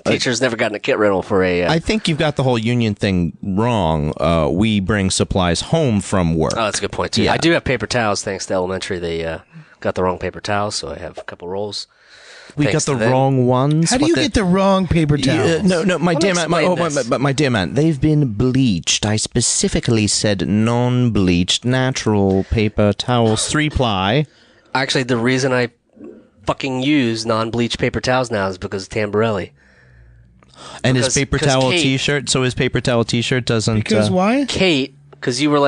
Teachers never gotten a kit rental for a. I think you've got the whole union thing wrong. We bring supplies home from work. Oh, that's a good point too. Yeah. I do have paper towels. Thanks to elementary, they got the wrong paper towels, so I have a couple rolls. We Thanks got the to them. wrong ones. How do you get the wrong paper towels? No, my dear man, explain this. my dear man, they've been bleached. I specifically said non-bleached, natural paper towels, 3-ply. Actually, the reason I fucking use non-bleached paper towels now is because of Tamborelli. And his Because- paper 'cause towel Kate- T-shirt. So his paper towel T-shirt doesn't. Because why? Kate, because you were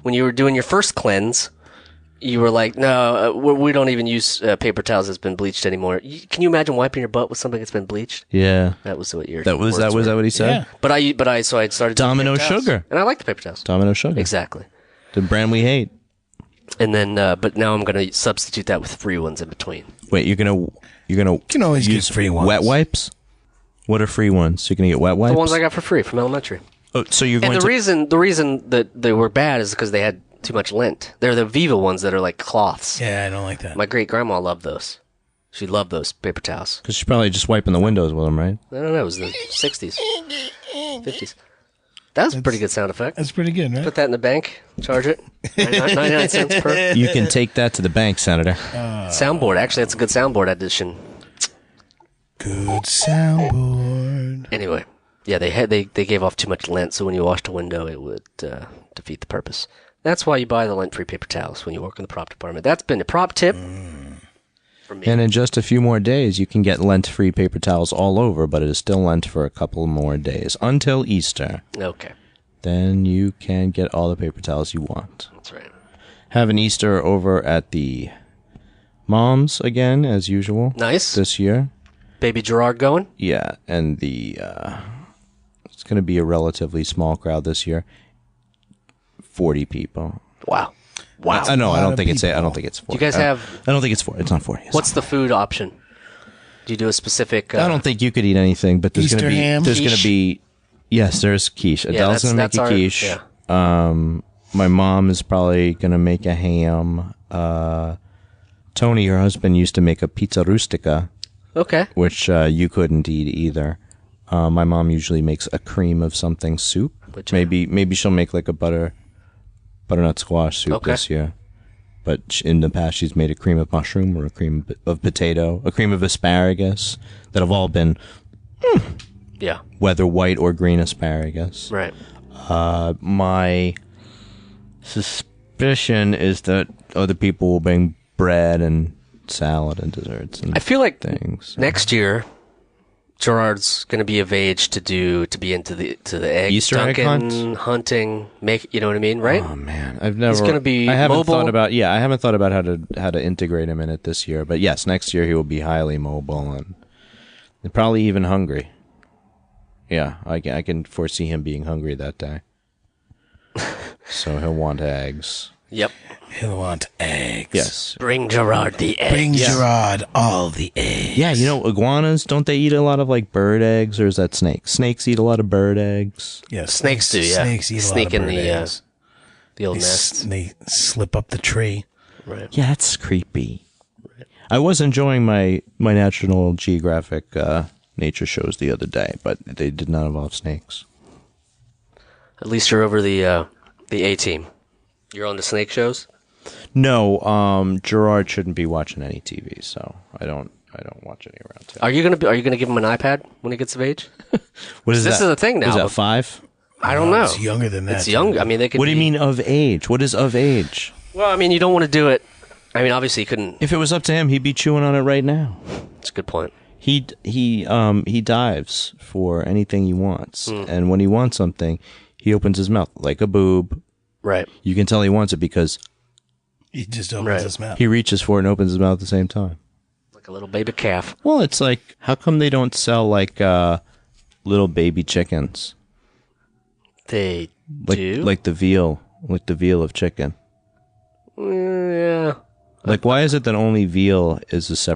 when you were doing your first cleanse, you were like, no, we don't even use paper towels that's been bleached anymore. Can you imagine wiping your butt with something that's been bleached? Yeah, That was what your was words were. that what he said? Yeah. So I started doing Domino paper towels. sugar. And I like the paper towels. Domino sugar. Exactly. The brand we hate. And then, but now I'm going to substitute that with free ones in between. Wait, you're gonna You can always use free ones. wet wipes. What are free ones? You're gonna get wet wipes. The ones I got for free from elementary. Oh, so you're going And to. the reason that they were bad is because they had too much lint. They're the Viva ones that are like cloths. Yeah, I don't like that. My great grandma loved those. She loved those paper towels. Because you're probably just wiping the windows with them, right? I don't know. It was the 60s, 50s. That was a pretty good sound effect. That's pretty good, right? Put that in the bank. Charge it. 99 cents per You can take that to the bank, Senator. soundboard. Actually, that's a good soundboard addition. Good soundboard. Anyway, yeah, they gave off too much lint, so when you washed a window, it would defeat the purpose. That's why you buy the lint-free paper towels when you work in the prop department. That's been a prop tip for me. And in just a few more days, you can get lint-free paper towels all over, but it is still lent for a couple more days until Easter. Okay, Then you can get all the paper towels you want. that's right. Have an Easter over at the Moms again, as usual. Nice. This year. Baby Gerard going? Yeah, and it's going to be a relatively small crowd this year. 40 people. Wow. Wow. I know. I lot don't of think it's. I people. don't think it's 40. You guys have... I don't think it's 40. It's not 40. What's the food option? Do you do a specific... I don't think you could eat anything, but there's going to Easter be. ham? There's going to Quiche? be. Yes, there's quiche. Adele's going to make a our- quiche. yeah. My mom is probably going to make a ham. Tony, your husband, used to make a pizza rustica, Okay. which you couldn't eat either. My mom usually makes a cream of something soup. Maybe she'll make like a butternut squash soup this year. But in the past, she's made a cream of mushroom or a cream of potato, a cream of asparagus that have all been, whether white or green asparagus. Right. My suspicion is that other people will bring bread and salad and desserts. And I feel like things. Next year, Gerard's going to be of age to be into the egg Easter egg hunting, you know what I mean, right? Oh man, I've never. He's going to be I haven't mobile. I haven't thought about how to integrate him in it this year. But yes, next year he will be highly mobile and probably even hungry. Yeah, I can foresee him being hungry that day. So he'll want eggs. Yep. He'll want eggs. Yes. Bring Gerard the eggs. Bring Gerard all the eggs. Yeah, iguanas, don't they eat a lot of like bird eggs, or is that snakes? Snakes eat a lot of bird eggs. Yeah, snakes do. Yeah, snakes eat sneak a lot in of bird eggs. The old nest. They slip up the tree. Right. Yeah, that's creepy. Right. I was enjoying my National Geographic nature shows the other day, but they did not involve snakes. At least you're over the A-team. You're on the snake shows? No, Gerard shouldn't be watching any TV, so I don't watch any around town. Are you gonna give him an iPad when he gets of age? What is this that? is a thing now. Is that 5? I don't know. It's younger than that. It's young. I mean, they could. What do you mean of age? What is of age? Well, I mean, you don't want to do it. I mean, obviously, you couldn't. If it was up to him, he'd be chewing on it right now. That's a good point. He dives for anything he wants, and when he wants something, he opens his mouth like a boob. Right. You can tell he wants it because he just opens his mouth. He reaches for it and opens his mouth at the same time. Like a little baby calf. Well, it's like, how come they don't sell like little baby chickens? They do? Like the veal of chicken. Yeah. Like, why is it that only veal is its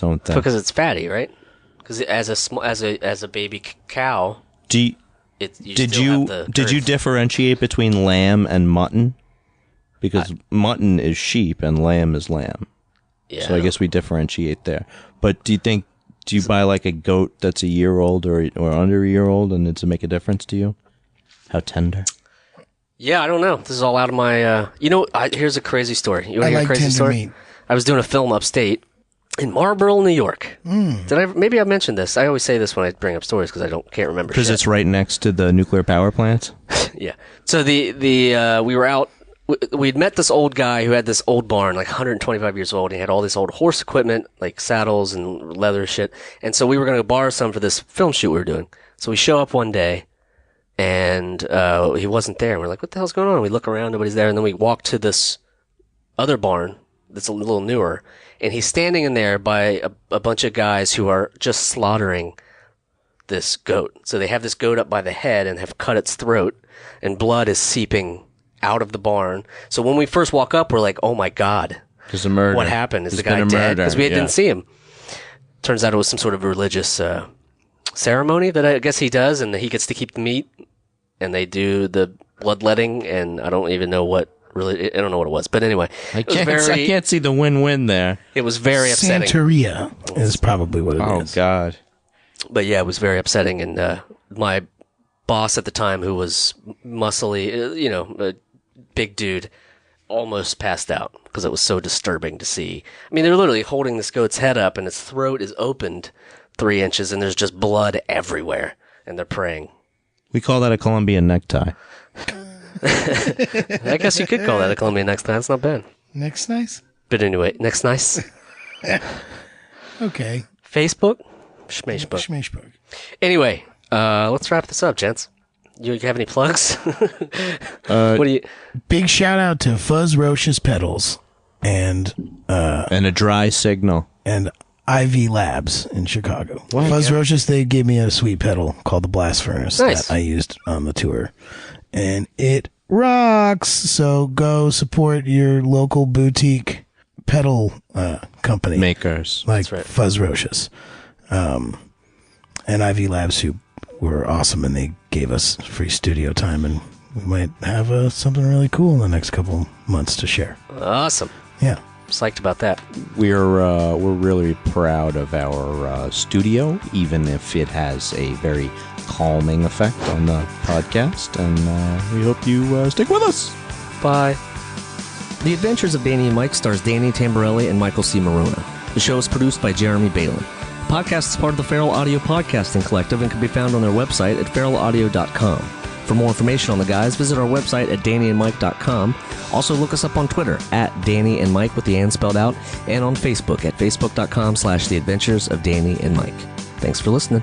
own thing? Because it's fatty, right? Because as a baby cow, did you differentiate between lamb and mutton? Because mutton is sheep and lamb is lamb. Yeah. So I guess we differentiate there. But do you buy like a goat that's a year old or under a year old, and does it make a difference to you? How tender? Yeah, I don't know. This is all out of my. Here's a crazy story. You want to hear a crazy story? Meat. I was doing a film upstate in Marlboro, New York. Maybe I mentioned this. I always say this when I bring up stories because can't remember. Because it's right next to the nuclear power plant. Yeah. So we were out. We'd met this old guy who had this old barn, like 125 years old. And he had all this old horse equipment, like saddles and leather shit. And so we were going to borrow some for this film shoot we were doing. So we show up one day, and he wasn't there. And we're like, what the hell's going on? And we look around, nobody's there. And then we walk to this other barn that's a little newer. And he's standing in there by a bunch of guys who are just slaughtering this goat. So they have this goat up by the head and have cut its throat, and blood is seeping out of the barn. So when we first walk up, we're like, oh my God. There's a murder. What happened? Is the guy dead? Because we didn't see him. Turns out it was some sort of religious ceremony that I guess he does, and he gets to keep the meat, and they do the bloodletting, and I don't even know what I don't know what it was. But anyway, I can't see the win-win there. It was very upsetting. Santeria is probably what it is. Oh, God. But yeah, it was very upsetting, and my boss at the time, who was muscly, a big dude, almost passed out because it was so disturbing to see. I mean, they're literally holding this goat's head up, and its throat is opened 3 inches, and there's just blood everywhere, and they're praying. We call that a Colombian necktie. I guess you could call that a Colombian necktie. That's not bad. Next nice? But anyway, next nice. Okay. Facebook? Schmashbook. Schmashbook. Anyway, let's wrap this up, gents. You have any plugs? What do you? Big shout out to Fuzz Roche's pedals and a dry signal. And IV Labs in Chicago. Fuzz Roche's, they gave me a sweet pedal called the Blast Furnace that I used on the tour. And it rocks. So go support your local boutique pedal company. Makers. Like Fuzz Roche's. And IV Labs, who were awesome, and they gave us free studio time, and we might have something really cool in the next couple months to share. Awesome. Yeah. psyched about that. We're really proud of our studio, even if it has a very calming effect on the podcast, and we hope you stick with us. Bye. The Adventures of Danny and Mike stars Danny Tamborelli and Michael C. Morona. The show is produced by Jeremy Balin. The podcast is part of the Feral Audio Podcasting Collective and can be found on their website at feralaudio.com. For more information on the guys, visit our website at dannyandmike.com. Also, look us up on Twitter at Danny and Mike with the and spelled out, and on Facebook at facebook.com/The Adventures of Danny and Mike. Thanks for listening.